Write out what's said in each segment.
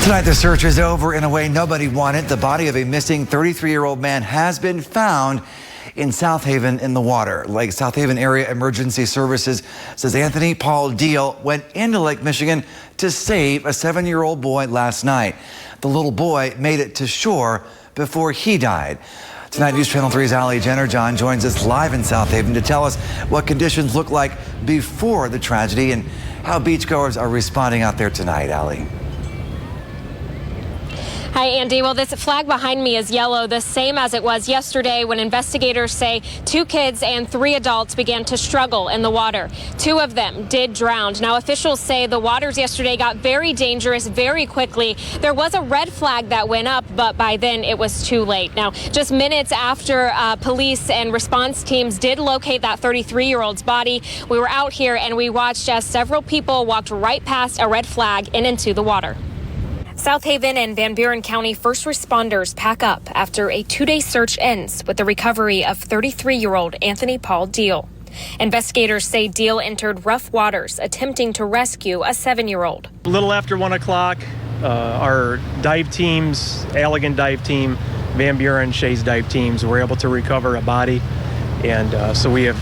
Tonight, the search is over in a way nobody wanted. The body of a missing 33-year-old man has been found in South Haven in the water. Lake South Haven Area Emergency Services says Anthony Diehl went into Lake Michigan to save a 7-year-old boy last night. The little boy made it to shore before he died. Tonight, News Channel 3's Allie Jenner-John joins us live in South Haven to tell us what conditions look like before the tragedy and how beachgoers are responding out there tonight. Allie. Hi, Andy. Well, this flag behind me is yellow, the same as it was yesterday when investigators say 2 kids and 3 adults began to struggle in the water. 2 of them did drown. Now, officials say the waters yesterday got very dangerous very quickly. There was a red flag that went up, but by then it was too late. Now, just minutes after police and response teams did locate that 33-year-old's body, we were out here and we watched as several people walked right past a red flag and into the water. South Haven and Van Buren County first responders pack up after a 2-day search ends with the recovery of 33-year-old Anthony Diehl. Investigators say Diehl entered rough waters attempting to rescue a 7-year-old. A little after 1 o'clock, our dive teams, Allegan dive team, Van Buren, Shays dive teams were able to recover a body. And so we have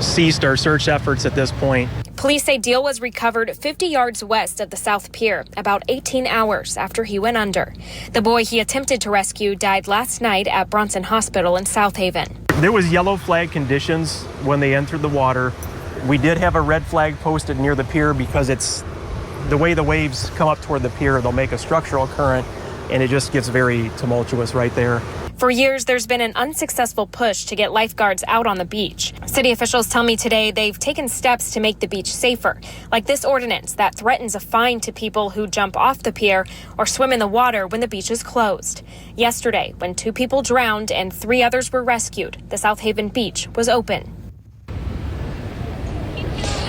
ceased our search efforts at this point. Police say Diehl was recovered 50 yards west of the South Pier, about 18 hours after he went under. The boy he attempted to rescue died last night at Bronson Hospital in South Haven. There was yellow flag conditions when they entered the water. We did have a red flag posted near the pier because it's the way the waves come up toward the pier, they'll make a structural current, and it just gets very tumultuous right there. For years, there's been an unsuccessful push to get lifeguards out on the beach. City officials tell me today they've taken steps to make the beach safer, like this ordinance that threatens a fine to people who jump off the pier or swim in the water when the beach is closed. Yesterday, when 2 people drowned and 3 others were rescued, the South Haven beach was open.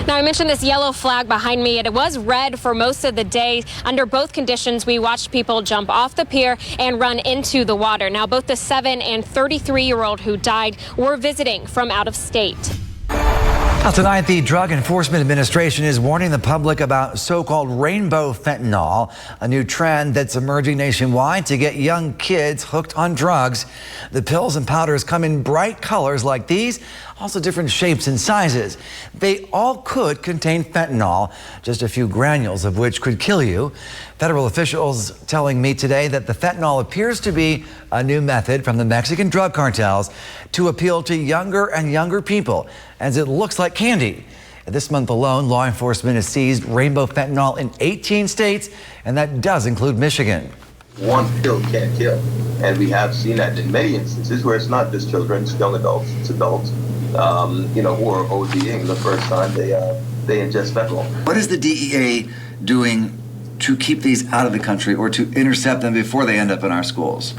Now, I mentioned this yellow flag behind me, and it was red for most of the day. Under both conditions, we watched people jump off the pier and run into the water. Now, both the 7 and 33-year-old who died were visiting from out of state. Now, tonight, the Drug Enforcement Administration is warning the public about so-called rainbow fentanyl, a new trend that's emerging nationwide to get young kids hooked on drugs. The pills and powders come in bright colors like these, also different shapes and sizes. They all could contain fentanyl, just a few granules of which could kill you. Federal officials telling me today that the fentanyl appears to be a new method from the Mexican drug cartels to appeal to younger and younger people, as it looks like candy. This month alone, law enforcement has seized rainbow fentanyl in 18 states, and that does include Michigan. One pill can't kill, and we have seen that in many instances where it's not just children, it's young adults, it's adults, who are ODing the first time they ingest fentanyl. What is the DEA doing to keep these out of the country or to intercept them before they end up in our schools?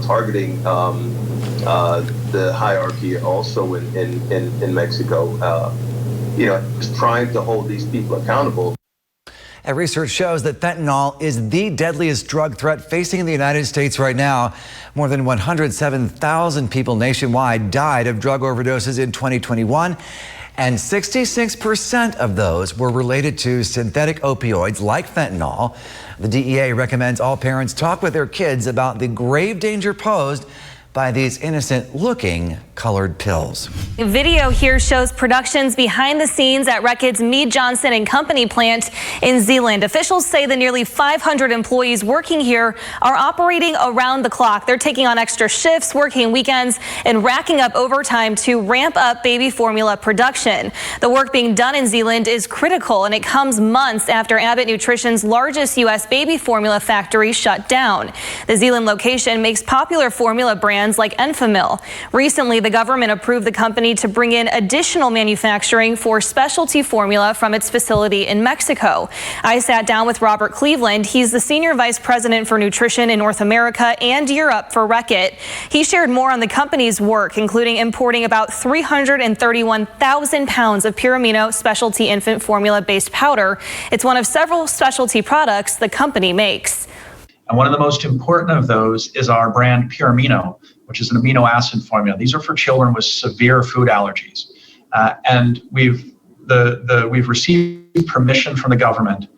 Targeting the hierarchy also in Mexico, just trying to hold these people accountable. And research shows that fentanyl is the deadliest drug threat facing the United States right now. More than 107,000 people nationwide died of drug overdoses in 2021. And 66% of those were related to synthetic opioids like fentanyl. The DEA recommends all parents talk with their kids about the grave danger posed by these innocent-looking colored pills. The video here shows productions behind the scenes at Reckitt's Mead Johnson and Company plant in Zeeland. Officials say the nearly 500 employees working here are operating around the clock. They're taking on extra shifts, working weekends, and racking up overtime to ramp up baby formula production. The work being done in Zeeland is critical, and it comes months after Abbott Nutrition's largest U.S. baby formula factory shut down. The Zeeland location makes popular formula brands like Enfamil. Recently, the government approved the company to bring in additional manufacturing for specialty formula from its facility in Mexico. I sat down with Robert Cleveland. He's the Senior Vice President for Nutrition in North America and Europe for Reckitt. He shared more on the company's work, including importing about 331,000 pounds of Pure Amino specialty infant formula-based powder. It's one of several specialty products the company makes. And one of the most important of those is our brand Pure Amino, which is an amino acid formula. These are for children with severe food allergies. And we've received permission from the government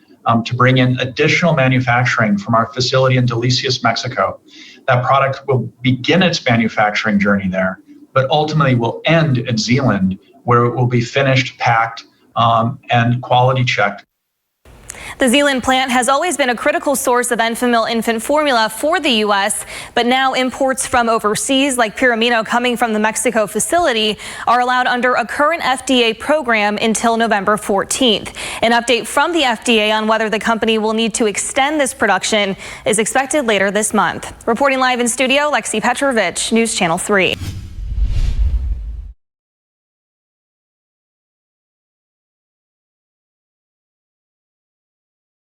to bring in additional manufacturing from our facility in Delicias, Mexico. That product will begin its manufacturing journey there, but ultimately will end at Zeeland, where it will be finished, packed, and quality checked. The Zeeland plant has always been a critical source of Enfamil infant formula for the U.S., but now imports from overseas, like Pyramino coming from the Mexico facility, are allowed under a current FDA program until November 14th. An update from the FDA on whether the company will need to extend this production is expected later this month. Reporting live in studio, Lexi Petrovich, News Channel 3.